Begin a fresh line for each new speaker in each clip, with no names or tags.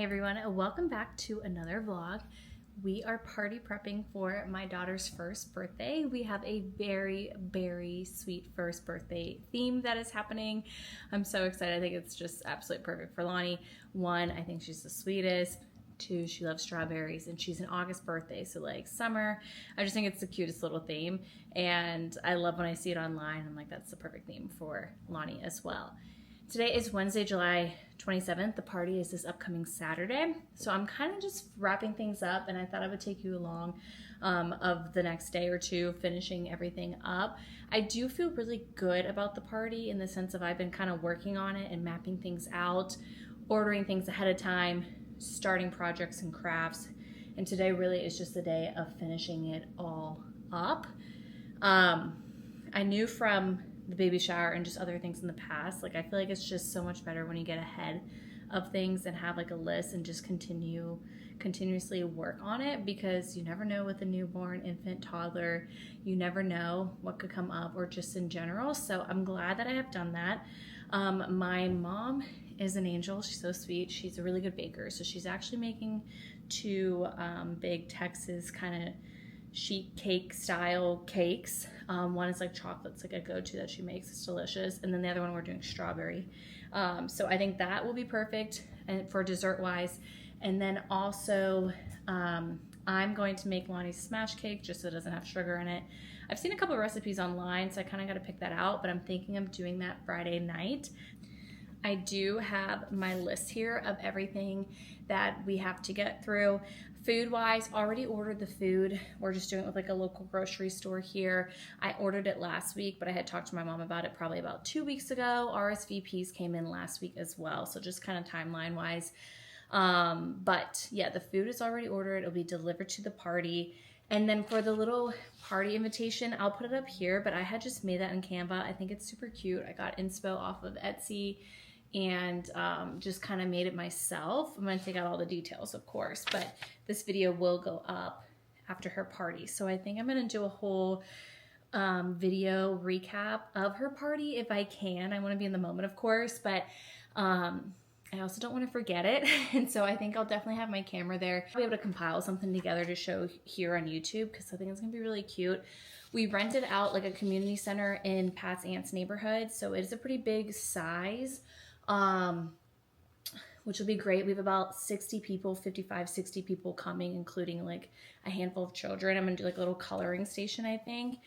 Hey everyone, welcome back to another vlog. We are party prepping for my daughter's first birthday. We have a very sweet first birthday theme that is happening. I'm so excited. I think it's just absolutely perfect for Lonnie. One, I think she's the sweetest. Two, she loves strawberries, and she's an August birthday, so like summer. I just think it's the cutest little theme, and I love when I see it online. I'm like, that's the perfect theme for Lonnie as well. Today is Wednesday, July 27th. The party is this upcoming Saturday. So I'm kind of just wrapping things up, and I thought I would take you along of the next day or two, finishing everything up. I do feel really good about the party in the sense of I've been kind of working on it and mapping things out, ordering things ahead of time, starting projects and crafts. And today really is just the day of finishing it all up. I knew from the baby shower and just other things in the past, like I feel like it's just so much better when you get ahead of things and have like a list and just continuously work on it, because you never know with a newborn, infant, toddler, you never know what could come up, or just in general. So I'm glad that I have done that. My mom is an angel. She's so sweet. She's a really good baker, so she's actually making two big Texas kind of sheet cake style cakes. One is like chocolate's like a go-to that she makes. It's delicious. And then the other one we're doing strawberry. So I think that will be perfect and for dessert wise. And then also I'm going to make Lonnie's smash cake just so it doesn't have sugar in it. I've seen a couple of recipes online, so I kind of got to pick that out, but I'm thinking of doing that Friday night. I do have my list here of everything that we have to get through. Food-wise, already ordered the food. We're just doing it with like a local grocery store here. I ordered it last week, but I had talked to my mom about it probably about 2 weeks ago. RSVPs came in last week as well, so just kind of timeline-wise. But yeah, the food is already ordered. It'll be delivered to the party. And then for the little party invitation, I'll put it up here, but I had just made that in Canva. I think it's super cute. I got inspo off of Etsy and just kind of made it myself. I'm gonna take out all the details, of course, but this video will go up after her party. So I think I'm gonna do a whole video recap of her party if I can. I wanna be in the moment, of course, but I also don't want to forget it. And so I think I'll definitely have my camera there. I'll be able to compile something together to show here on YouTube, because I think it's gonna be really cute. We rented out like a community center in Pat's aunt's neighborhood, so it's a pretty big size. Which will be great. We have about 60 people, 55, 60 people coming, including like a handful of children. I'm gonna do like a little coloring station, I think.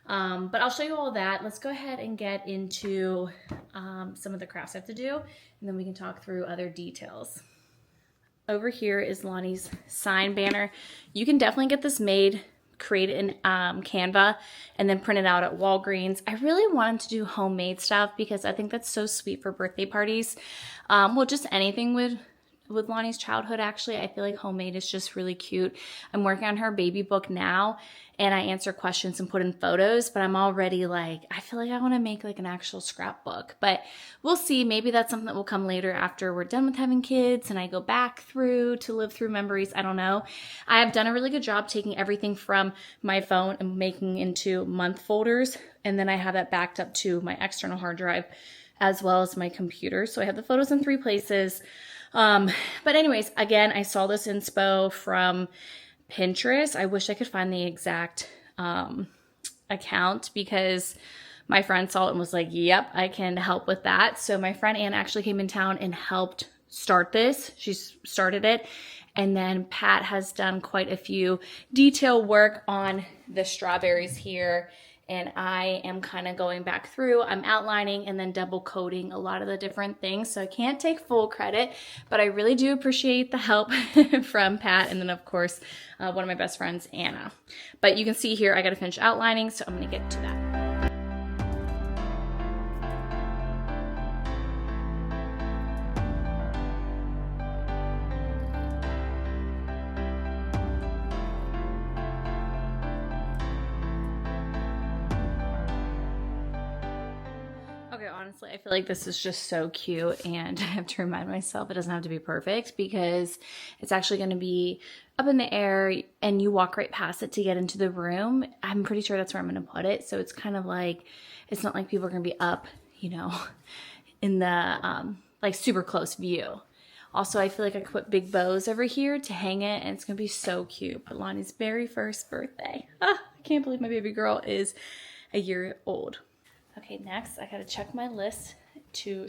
But I'll show you all that. Let's go ahead and get into some of the crafts I have to do, and then we can talk through other details. Over here is Lonnie's sign banner. You can definitely get this made, create it in Canva, and then print it out at Walgreens. I really wanted to do homemade stuff because I think that's so sweet for birthday parties. Well, just anything with Lonnie's childhood, actually. I feel like homemade is just really cute. I'm working on her baby book now, and I answer questions and put in photos, but I'm already like, I feel like I want to make like an actual scrapbook, but we'll see. Maybe that's something that will come later after we're done with having kids and I go back through to live through memories. I don't know. I have done a really good job taking everything from my phone and making into month folders, and then I have that backed up to my external hard drive as well as my computer. So I have the photos in 3 places. But anyways, again, I saw this inspo from Pinterest. I wish I could find the exact account, because my friend saw it and was like, yep, I can help with that. So my friend Anna actually came in town and helped start this. She started it. And then Pat has done quite a few detail work on the strawberries here. And I am kind of going back through, I'm outlining and then double coding a lot of the different things. So I can't take full credit, but I really do appreciate the help from Pat. And then of course, one of my best friends, Anna. But you can see here, I got to finish outlining, so I'm going to get to that. Honestly, I feel like this is just so cute, and I have to remind myself it doesn't have to be perfect, because it's actually going to be up in the air and you walk right past it to get into the room. I'm pretty sure that's where I'm going to put it. So it's kind of like, it's not like people are going to be up, you know, in the like super close view. Also, I feel like I could put big bows over here to hang it, and it's gonna be so cute. But Lonnie's very first birthday. Ah, I can't believe my baby girl is a year old. Okay, next I gotta check my list to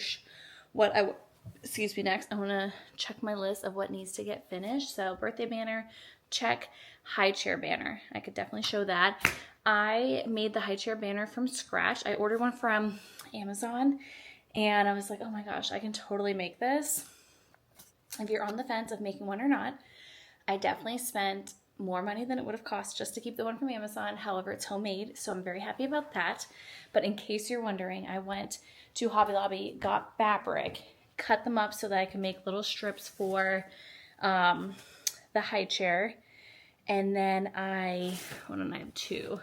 next I want to check my list of what needs to get finished. So birthday banner, check. High chair banner, I could definitely show that. I made the high chair banner from scratch. I ordered one from Amazon and I was like, oh my gosh, I can totally make this. If you're on the fence of making one or not, I definitely spent more money than it would have cost just to keep the one from Amazon. However, it's homemade, so I'm very happy about that. But in case you're wondering, I went to Hobby Lobby, got fabric, cut them up so that I can make little strips for the high chair. And then I have two.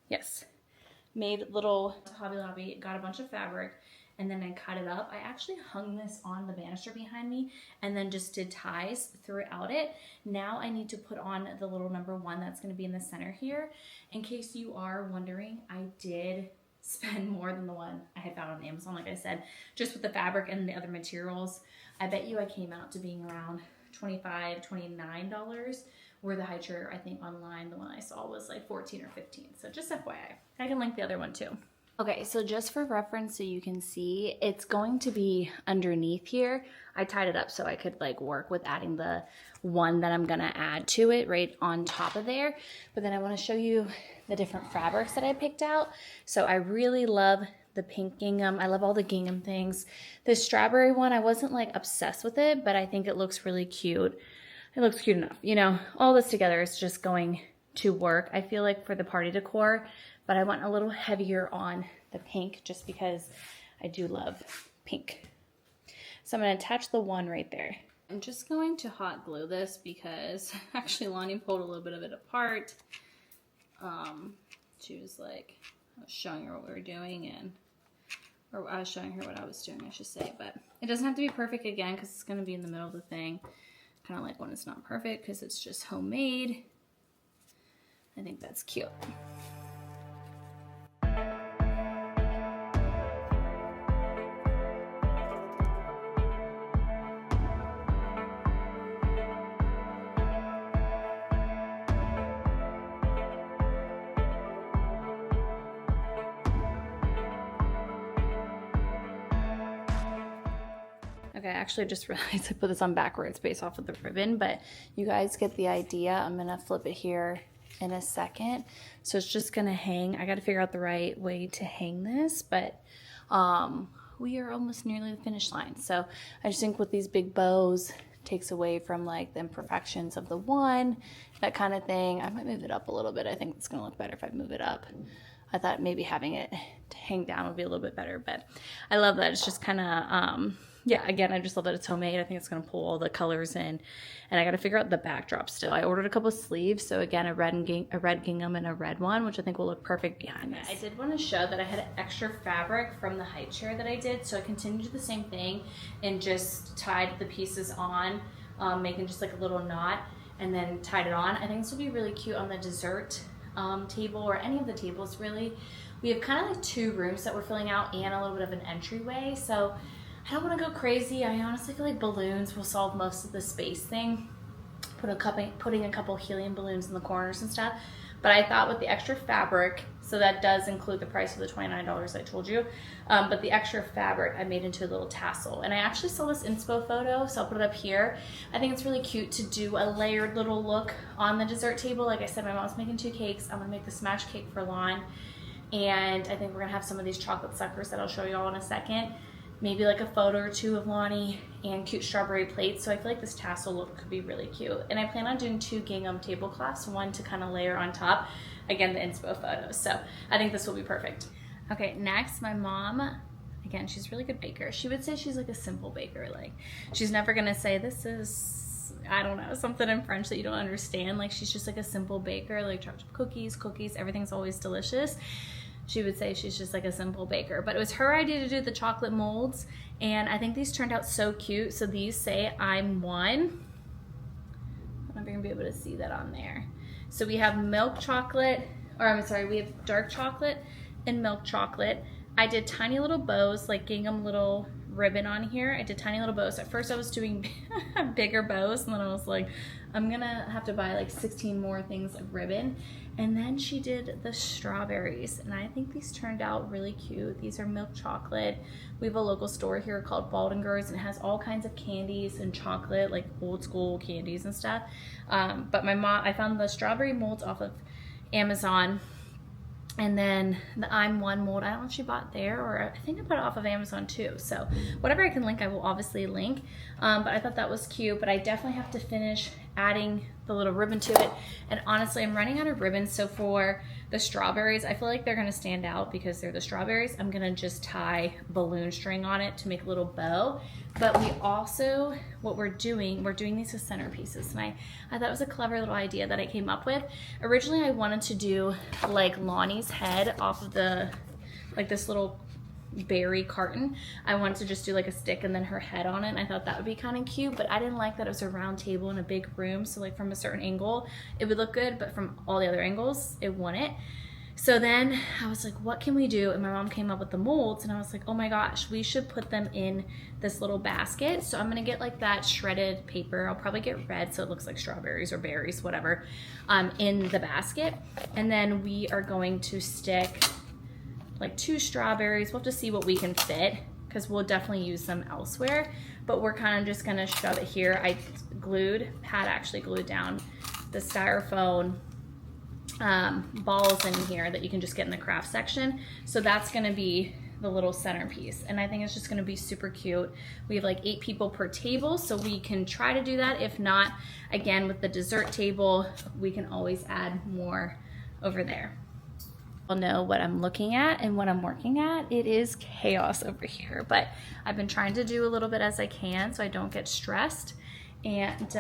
Yes. Made little Hobby Lobby, got a bunch of fabric, and then I cut it up. I actually hung this on the banister behind me and then just did ties throughout it. Now I need to put on the little number 1 that's going to be in the center here. In case you are wondering, I did spend more than the one I had found on Amazon, like I said, just with the fabric and the other materials. I bet you I came out to being around $25, $29, where the high chair, I think online, the one I saw was like 14 or 15. So just FYI, I can link the other one too. Okay, so just for reference so you can see, it's going to be underneath here. I tied it up so I could like work with adding the one that I'm gonna add to it right on top of there. But then I wanna show you the different fabrics that I picked out. So I really love the pink gingham. I love all the gingham things. The strawberry one, I wasn't like obsessed with it, but I think it looks really cute. It looks cute enough. You know, all this together is just going to work, I feel like, for the party decor, but I went a little heavier on the pink just because I do love pink. So I'm going to attach the one right there. I'm just going to hot glue this because actually Lonnie pulled a little bit of it apart. She was like, I was showing her what we were doing, or I was showing her what I was doing, I should say, but it doesn't have to be perfect again because it's going to be in the middle of the thing. Kind of like when it's not perfect because it's just homemade. I think that's cute. Okay, I actually just realized I put this on backwards based off of the ribbon, but you guys get the idea. I'm gonna flip it here in a second. So it's just gonna hang. I gotta figure out the right way to hang this, but we are almost nearly the finish line. So I just think with these big bows, takes away from like the imperfections of the one, that kind of thing. I might move it up a little bit. I think it's gonna look better if I move it up. I thought maybe having it hang down would be a little bit better, but I love that. It's just kind of, yeah, again, I just love that it's homemade. I think it's going to pull all the colors in. And I got to figure out the backdrop still. I ordered a couple of sleeves. So again, a red gingham and a red one, which I think will look perfect behind this. I did want to show that I had extra fabric from the high chair that I did. So I continued to do the same thing and just tied the pieces on, making just like a little knot and then tied it on. I think this would be really cute on the dessert table or any of the tables really. We have kind of like 2 rooms that we're filling out and a little bit of an entryway. So I don't want to go crazy. I honestly feel like balloons will solve most of the space thing. Putting a couple helium balloons in the corners and stuff. But I thought with the extra fabric, so that does include the price of the $29 I told you, but the extra fabric I made into a little tassel. And I actually saw this inspo photo, so I'll put it up here. I think it's really cute to do a layered little look on the dessert table. Like I said, my mom's making 2 cakes. I'm gonna make the smash cake for Lon. And I think we're gonna have some of these chocolate suckers that I'll show you all in a second. Maybe like a photo or 2 of Lonnie and cute strawberry plates. So I feel like this tassel look could be really cute. And I plan on doing 2 gingham tablecloths, one to kind of layer on top. Again, the inspo photos. So I think this will be perfect. Okay, next, my mom, again, she's a really good baker. She would say she's like a simple baker. Like she's never gonna say this is, I don't know, something in French that you don't understand. Like she's just like a simple baker, like chocolate cookies, everything's always delicious. She would say she's just like a simple baker, but it was her idea to do the chocolate molds, and I think these turned out so cute. So these say I'm one. I don't know if you're gonna be able to see that on there. So we have milk chocolate, or I'm sorry, we have dark chocolate and milk chocolate. I did tiny little bows, like gingham little ribbon on here. I did tiny little bows. At first I was doing bigger bows, and then I was like, I'm gonna have to buy like 16 more things of ribbon. And then she did the strawberries, and I think these turned out really cute. These are milk chocolate. We have a local store here called Baldingers, and it has all kinds of candies and chocolate, like old school candies and stuff. But my mom, I found the strawberry molds off of Amazon. And then the I'm One mold, I don't know if she bought there, or I think I bought it off of Amazon too. So whatever I can link, I will obviously link. But I thought that was cute, but I definitely have to finish adding the little ribbon to it. And honestly, I'm running out of ribbon. So for the strawberries, I feel like they're gonna stand out because they're the strawberries. I'm gonna just tie balloon string on it to make a little bow. But we also, what we're doing these as centerpieces. And I thought it was a clever little idea that I came up with. Originally, I wanted to do like Lonnie's head off of the, like this little berry carton. I wanted to just do like a stick and then her head on it, and I thought that would be kind of cute, but I didn't like that it was a round table in a big room, so like from a certain angle it would look good, but from all the other angles it wouldn't. So then I was like, what can we do? And my mom came up with the molds, and I was like, oh my gosh, we should put them in this little basket. So I'm gonna get like that shredded paper. I'll probably get red so it looks like strawberries or berries, whatever, in the basket. And then we are going to stick like 2 strawberries. We'll have to see what we can fit, because we'll definitely use them elsewhere, but we're kind of just gonna shove it here. I had actually glued down the styrofoam balls in here that you can just get in the craft section. So that's gonna be the little centerpiece, and I think it's just gonna be super cute. We have like 8 people per table, so we can try to do that. If not, again, with the dessert table, we can always add more over there. I'll know what I'm looking at and what I'm working at. It is chaos over here, but I've been trying to do a little bit as I can so I don't get stressed. And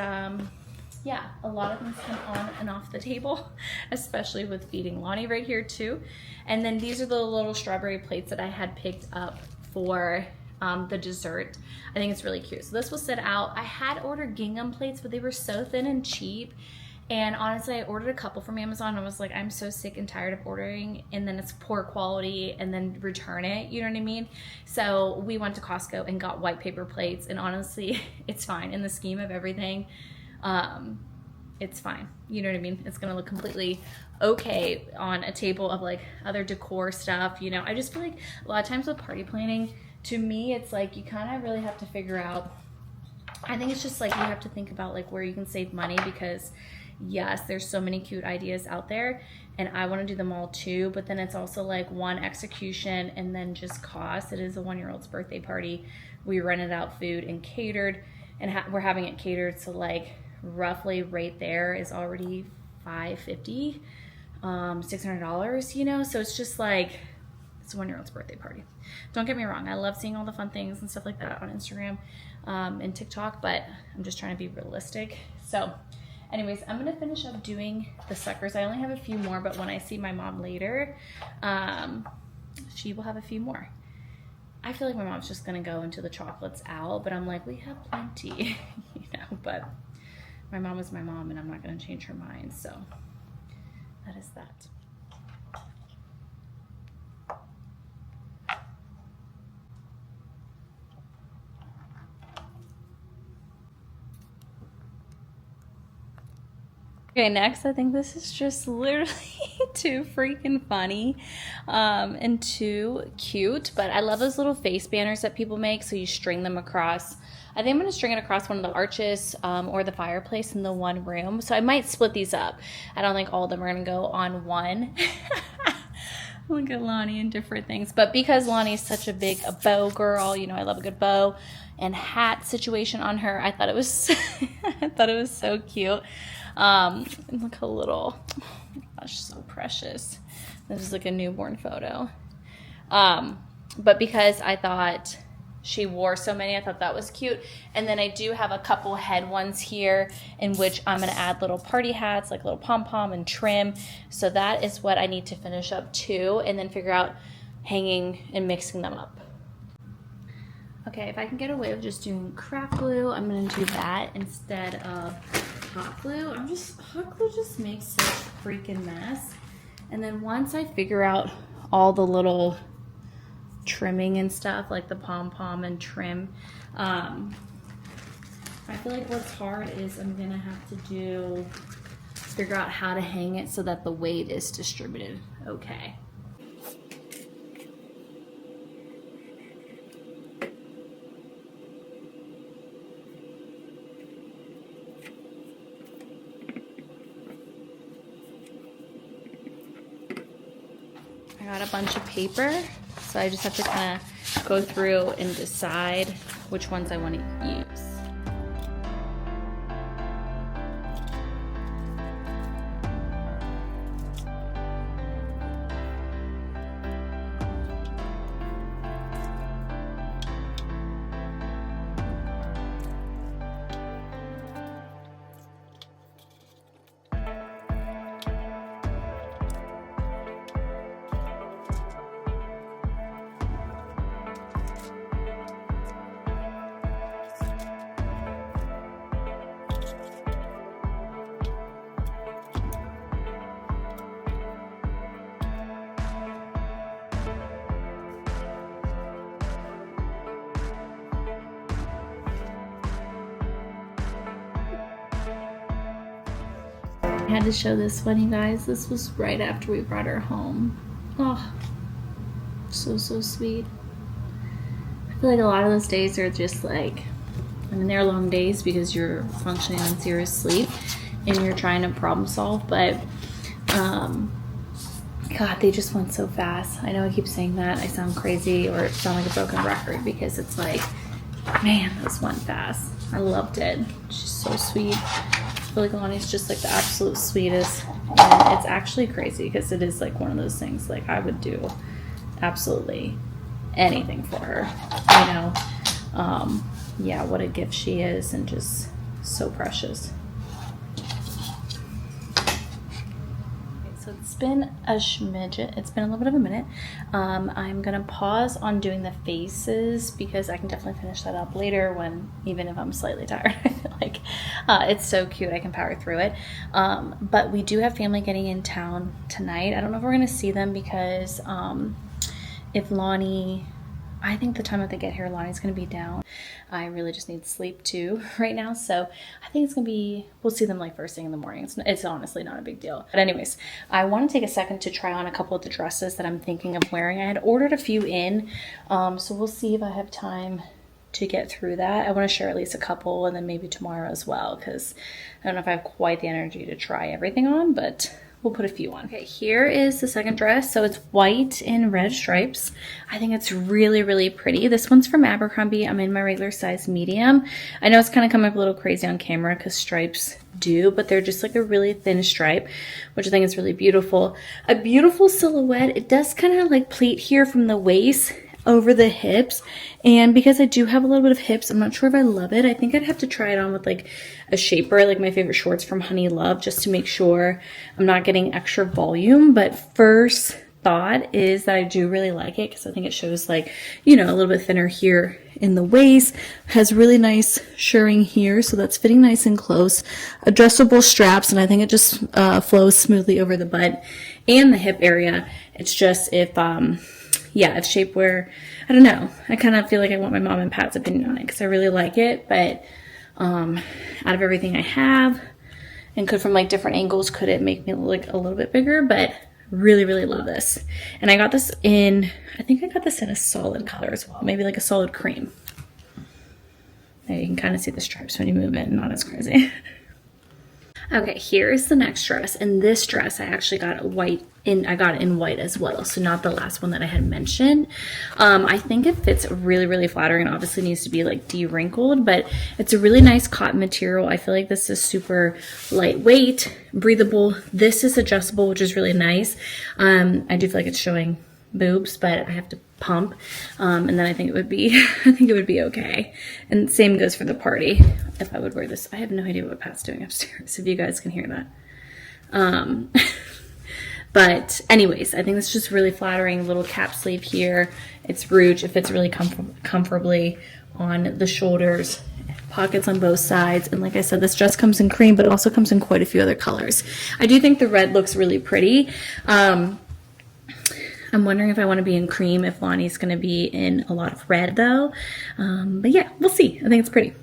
yeah, a lot of things come on and off the table, especially with feeding Lonnie right here too. And then these are the little strawberry plates that I had picked up for the dessert. I think it's really cute. So this will sit out. I had ordered gingham plates, but they were so thin and cheap. And honestly, I ordered a couple from Amazon, and I was like, I'm so sick and tired of ordering, and then it's poor quality, and then return it, you know what I mean? So we went to Costco and got white paper plates, and honestly, it's fine. In the scheme of everything, it's fine. You know what I mean? It's gonna look completely okay on a table of like other decor stuff, you know? I just feel like a lot of times with party planning, to me, it's like you kind of really have to figure out, I think it's just like you have to think about like where you can save money, because yes, there's so many cute ideas out there, and I want to do them all too, but then it's also like one, execution, and then just cost. It is a 1-year-old's birthday party. We rented out food and catered, and we're having it catered, so like roughly right there is already $550, $600, you know? So it's just like, it's a 1-year-old's birthday party. Don't get me wrong, I love seeing all the fun things and stuff like that on Instagram and TikTok, but I'm just trying to be realistic. So anyways, I'm gonna finish up doing the suckers. I only have a few more, but when I see my mom later, she will have a few more. I feel like my mom's just gonna go until the chocolate's out, but I'm like, we have plenty, you know, but my mom is my mom, and I'm not gonna change her mind, so that is that. Okay, next, I think this is just literally too freaking funny and too cute, but I love those little face banners that people make, so you string them across. I think I'm going to string it across one of the arches or the fireplace in the one room, so I might split these up. I don't think all of them are going to go on one. Look at Lonnie and different things, but because Lonnie's such a big bow girl, you know, I love a good bow and hat situation on her, I thought it was I thought it was so cute. Look how little, oh my gosh, so precious. This is like a newborn photo. But because I thought she wore so many, I thought that was cute. And then I do have a couple head ones here in which I'm gonna add little party hats, like little pom-pom and trim. So that is what I need to finish up too, and then figure out hanging and mixing them up. Okay, if I can get away with just doing craft glue, I'm gonna do that instead of hot glue. Hot glue just makes such a freaking mess. And then once I figure out all the little trimming and stuff, like the pom-pom and trim. I feel like what's hard is I'm gonna have to figure out how to hang it so that the weight is distributed okay. I got a bunch of paper, so I just have to kind of go through and decide which ones I want to use. I had to show this one, you guys. This was right after we brought her home. Oh, so sweet. I feel like a lot of those days are just like, I mean, they're long days because you're functioning on zero sleep and you're trying to problem solve, but God, they just went so fast. I know I keep saying that. I sound crazy or sound like a broken record because it's like, man, those went fast. I loved it. She's so sweet. I feel like Lonnie's just like the absolute sweetest, and it's actually crazy because it is like one of those things like I would do absolutely anything for her, you know. Yeah, what a gift she is, and just so precious. So it's been a schmidget. It's been a little bit of a minute. I'm gonna pause on doing the faces because I can definitely finish that up later when, even if I'm slightly tired. I feel like it's so cute. I can power through it. But we do have family getting in town tonight. I don't know if we're gonna see them because if Lonnie, I think the time that they get here, Lonnie's gonna be down. I really just need sleep too right now, so I think it's gonna be, we'll see them like first thing in the morning. It's honestly not a big deal. But anyways, I want to take a second to try on a couple of the dresses that I'm thinking of wearing. I had ordered a few in, so we'll see if I have time to get through that. I want to share at least a couple, and then maybe tomorrow as well, because I don't know if I have quite the energy to try everything on, but we'll put a few on. Okay, here is the second dress. So it's white and red stripes. I think it's really, really pretty. This one's from Abercrombie. I'm in my regular size medium. I know it's kind of coming up a little crazy on camera because stripes do, but they're just like a really thin stripe, which I think is really beautiful. A beautiful silhouette. It does kind of like pleat here from the waist over the hips, and because I do have a little bit of hips, I'm not sure if I love it. I think I'd have to try it on with like a shaper, like my favorite shorts from Honey Love, just to make sure I'm not getting extra volume. But first thought is that I do really like it because I think it shows like, you know, a little bit thinner here in the waist, has really nice shirring here, so that's fitting nice and close, adjustable straps, and I think it just flows smoothly over the butt and the hip area. It's just if yeah, if shapewear, I don't know. I kind of feel like I want my mom and Pat's opinion on it because I really like it, but out of everything I have, and could from like different angles, could it make me look a little bit bigger? But really, really love this. And I got this in, I think I got this in a solid color as well, maybe like a solid cream. There you can kind of see the stripes when you move it, not as crazy. Okay, here's the next dress, and this dress I actually got white in. I got it in white as well, so not the last one that I had mentioned. I think it fits really, really flattering. It obviously needs to be like de-wrinkled, but it's a really nice cotton material. I feel like this is super lightweight, breathable. This is adjustable, which is really nice. I do feel like it's showing boobs, but I have to pump, and then I think it would be okay. And same goes for the party if I would wear this. I have no idea what Pat's doing upstairs, if you guys can hear that. But anyways, I think it's just really flattering. Little cap sleeve here. It's ruche. It fits really comfortably on the shoulders. Pockets on both sides, and like I said, this dress comes in cream, but it also comes in quite a few other colors. I do think the red looks really pretty. I'm wondering if I want to be in cream, if Lonnie's going to be in a lot of red though. But yeah, we'll see. I think it's pretty.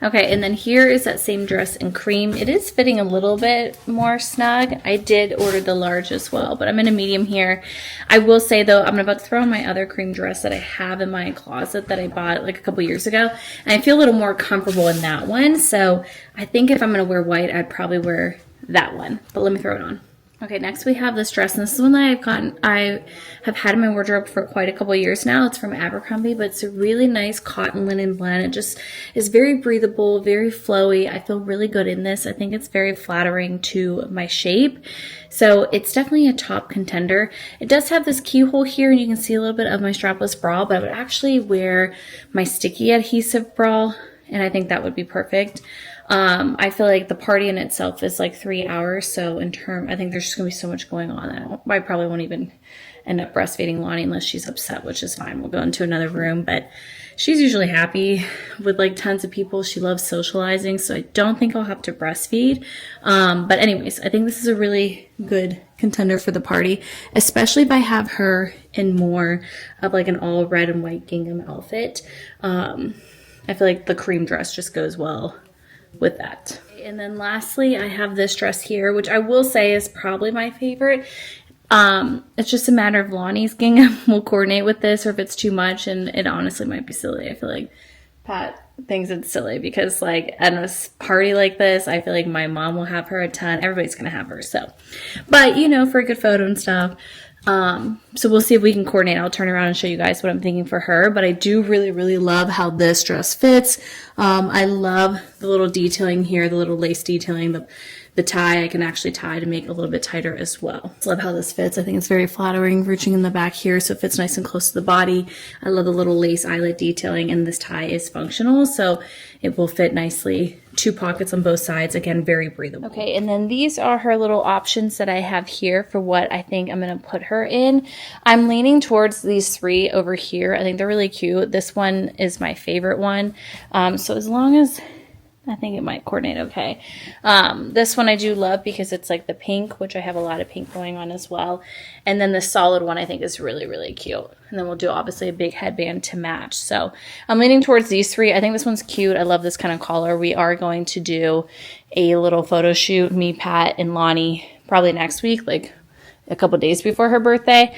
Okay, and then here is that same dress in cream. It is fitting a little bit more snug. I did order the large as well, but I'm in a medium here. I will say though, I'm about to throw on my other cream dress that I have in my closet that I bought like a couple years ago. And I feel a little more comfortable in that one. So I think if I'm gonna wear white, I'd probably wear that one, but let me throw it on. Okay, next we have this dress, and this is one that I have had in my wardrobe for quite a couple of years now. It's from Abercrombie, but it's a really nice cotton linen blend. It just is very breathable, very flowy. I feel really good in this. I think it's very flattering to my shape. So it's definitely a top contender. It does have this keyhole here, and you can see a little bit of my strapless bra, but I would actually wear my sticky adhesive bra, and I think that would be perfect. I feel like the party in itself is like 3 hours. So I think there's just gonna be so much going on. I probably won't even end up breastfeeding Lonnie unless she's upset, which is fine. We'll go into another room, but she's usually happy with like tons of people. She loves socializing. So I don't think I'll have to breastfeed. But anyways, I think this is a really good contender for the party, especially if I have her in more of like an all red and white gingham outfit. I feel like the cream dress just goes well with that. And then lastly, I have this dress here, which I will say is probably my favorite. It's just a matter of Lonnie's gingham will coordinate with this, or if it's too much, and it honestly might be silly. I feel like Pat thinks it's silly because like at a party like this, I feel like my mom will have her a ton. Everybody's gonna have her, so. But you know, for a good photo and stuff. So we'll see if we can coordinate. I'll turn around and show you guys what I'm thinking for her, but I do really, really love how this dress fits. I love the little detailing here, the little lace detailing, the tie. I can actually tie to make it a little bit tighter as well. I love how this fits. I think it's very flattering, reaching in the back here, so it fits nice and close to the body. I love the little lace eyelet detailing, and this tie is functional, so it will fit nicely. 2 pockets on both sides. Again, very breathable. Okay, and then these are her little options that I have here for what I think I'm going to put her in. I'm leaning towards these 3 over here. I think they're really cute. This one is my favorite one. So as long as I think it might coordinate okay. This one I do love because it's like the pink, which I have a lot of pink going on as well. And then the solid one I think is really, really cute. And then we'll do obviously a big headband to match. So I'm leaning towards these 3. I think this one's cute. I love this kind of collar. We are going to do a little photo shoot, me, Pat, and Lonnie, probably next week, like a couple days before her birthday.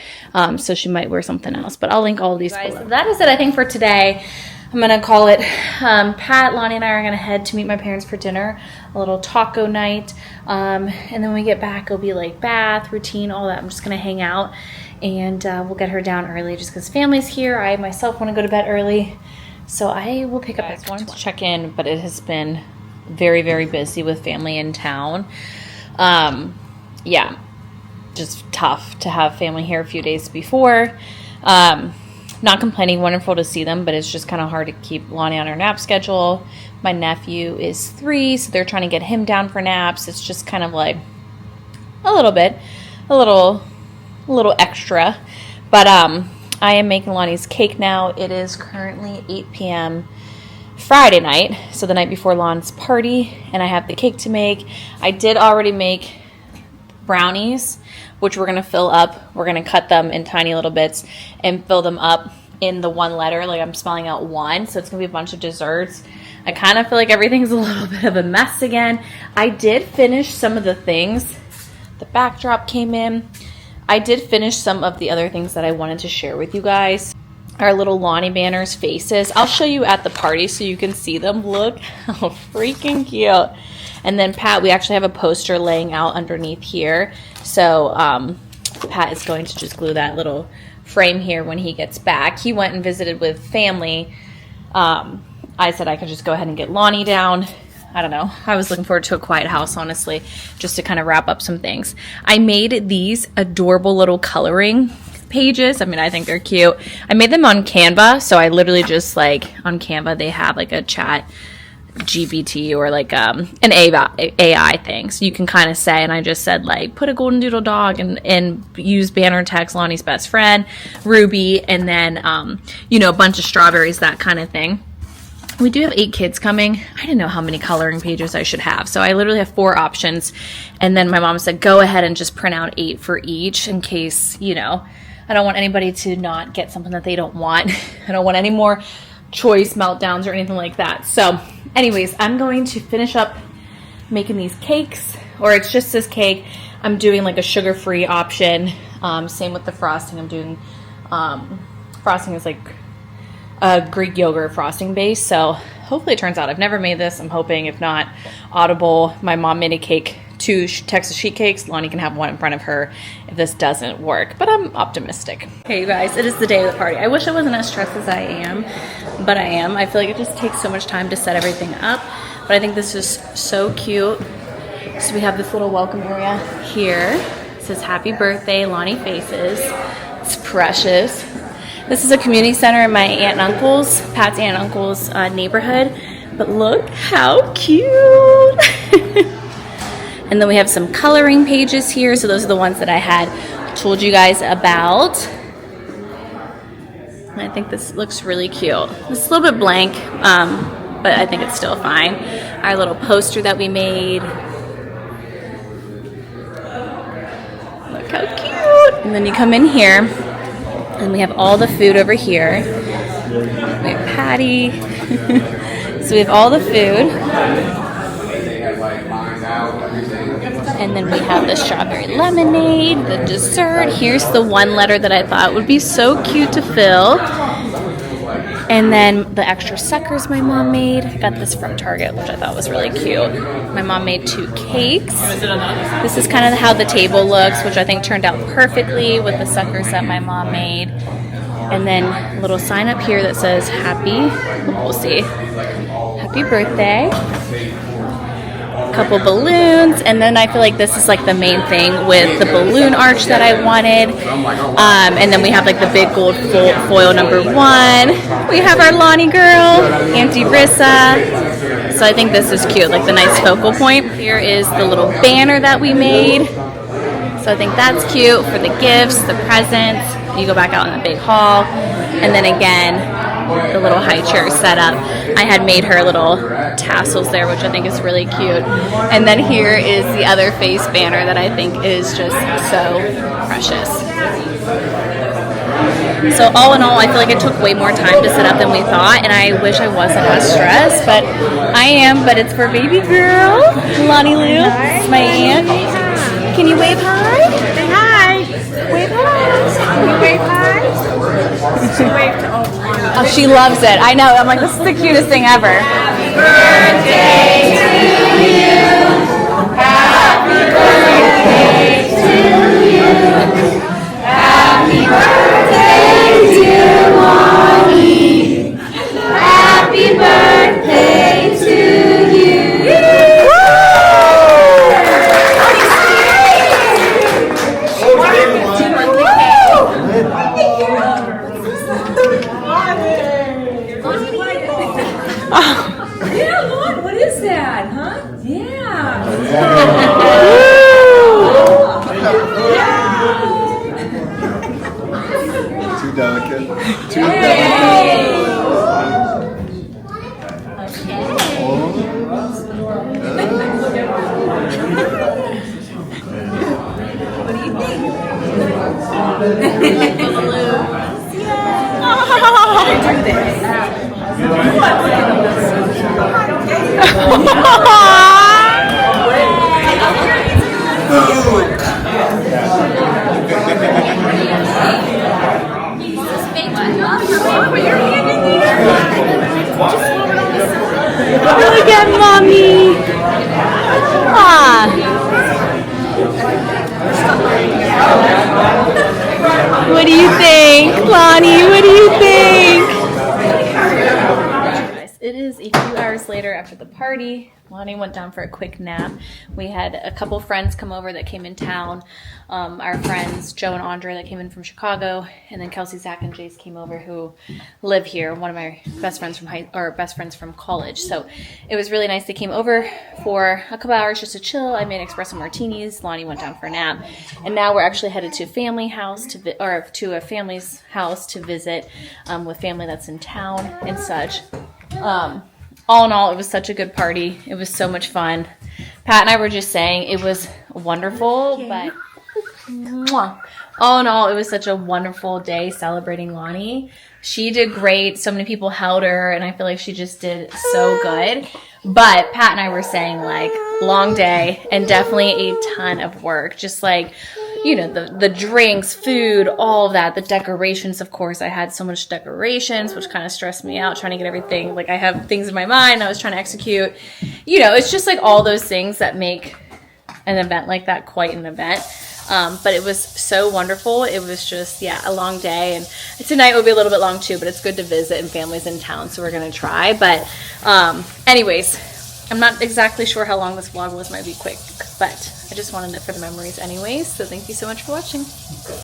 So she might wear something else, but I'll link all of these below. So that is it, I think, for today. I'm going to call it Pat, Lonnie, and I are going to head to meet my parents for dinner, a little taco night. And then when we get back, it'll be like bath, routine, all that. I'm just going to hang out, and we'll get her down early just because family's here. I myself want to go to bed early, so I will pick up at 1. I wanted to check in, but it has been very, very busy with family in town. Yeah, just tough to have family here a few days before. Not complaining, wonderful to see them, but it's just kind of hard to keep Lonnie on her nap schedule. My nephew is 3, so they're trying to get him down for naps. It's just kind of like a little extra. But I am making Lonnie's cake now. It is currently 8 p.m. Friday night, so the night before Lon's party, and I have the cake to make. I did already make brownies, which we're going to fill up. We're going to cut them in tiny little bits and fill them up in the 1 letter. Like I'm spelling out 1, so it's going to be a bunch of desserts. I kind of feel like everything's a little bit of a mess again. I did finish some of the things. The backdrop came in. I did finish some of the other things that I wanted to share with you guys. Our little Lonnie banners faces. I'll show you at the party so you can see them. Look how freaking cute. And then Pat, we actually have a poster laying out underneath here. So Pat is going to just glue that little frame here when he gets back. He went and visited with family. I said I could just go ahead and get Lonnie down. I don't know. I was looking forward to a quiet house, honestly, just to kind of wrap up some things. I made these adorable little coloring pages. I mean, I think they're cute. I made them on Canva. So I literally just like on Canva, they have like a chat GPT or like an AI thing, so you can kind of say, and I just said like put a golden doodle dog and use banner text Lonnie's best friend Ruby, and then you know, a bunch of strawberries, that kind of thing. We do have 8 kids coming. I didn't know how many coloring pages I should have, so I literally have 4 options, and then my mom said go ahead and just print out 8 for each in case, you know, I don't want anybody to not get something that they don't want. I don't want any more choice meltdowns or anything like that. So anyways, I'm going to finish up making these cakes, or it's just this cake. I'm doing like a sugar-free option. Same with the frosting. I'm doing frosting is like a Greek yogurt frosting base, so hopefully it turns out. I've never made this. I'm hoping. If not, Audible. My mom made a cake, 2 Texas sheet cakes. Lonnie can have one in front of her if this doesn't work, but I'm optimistic. Hey you guys, it is the day of the party. I wish I wasn't as stressed as I am, but I am. I feel like it just takes so much time to set everything up, but I think this is so cute. So we have this little welcome area here. It says happy birthday, Lonnie Faces. It's precious. This is a community center in my aunt and uncle's, Pat's aunt and uncle's neighborhood. But look how cute. And then we have some coloring pages here. So those are the ones that I had told you guys about. And I think this looks really cute. It's a little bit blank, but I think it's still fine. Our little poster that we made. Look how cute. And then you come in here. And we have all the food over here. We have Patty. So we have all the food. And then we have the strawberry lemonade, the dessert. Here's the one letter that I thought would be so cute to fill. And then the extra suckers my mom made. I got this from Target, which I thought was really cute. My mom made 2 cakes. This is kind of how the table looks, which I think turned out perfectly with the suckers that my mom made. And then a little sign up here that says we'll see, happy birthday. A couple balloons, and then I feel like this is like the main thing with the balloon arch that I wanted. And then we have like the big gold foil number 1. We have our Lonnie girl, Auntie Rissa. So I think this is cute, like the nice focal point. Here is the little banner that we made. So I think that's cute for the gifts, the presents. You go back out in the big hall, and then again, the little high chair setup. I had made her little tassels there, which I think is really cute. And then here is the other face banner that I think is just so precious. So all in all, I feel like it took way more time to set up than we thought, and I wish I wasn't as stressed, but I am. But it's for baby girl, Lonnie Lou. It's my aunt. Can you wave hi?
Say hi.
Wave hi.
Can you wave hi? She waved to all.
Oh, she loves it. I know. I'm like, this is the cutest thing ever.
Happy birthday to you. Happy birthday to you. Happy birthday, dear Lonnie. Happy birthday to you.
Yeah, Lord, what is that, huh? Yeah.
Too delicate. Too
Hey. What do you think? Do this.
Look at mommy. What do you think, Lonnie? What do you think? It is a few hours later after the party. Lonnie went down for a quick nap. We had a couple friends come over that came in town. Our friends, Joe and Andre, that came in from Chicago, and then Kelsey, Zach, and Jace came over who live here. One of my best friends from college. So it was really nice. They came over for a couple hours just to chill. I made espresso martinis. Lonnie went down for a nap, and now we're actually headed to a family house to a family's house to visit with family that's in town and such. All in all, it was such a good party. It was so much fun. Pat and I were just saying it was wonderful, but all in all, it was such a wonderful day celebrating Lonnie. She did great. So many people held her, and I feel like she just did so good. But Pat and I were saying, like, long day and definitely a ton of work. Just like, you know, the drinks, food, all of that. The decorations, of course. I had so much decorations, which kind of stressed me out, trying to get everything. Like, I have things in my mind I was trying to execute. You know, it's just like all those things that make an event like that quite an event. But it was so wonderful. It was just, yeah, a long day. And tonight will be a little bit long too, but it's good to visit, and family's in town, so we're going to try. But anyways, I'm not exactly sure how long this vlog was. Might be quick, but I just wanted it for the memories anyways. So thank you so much for watching.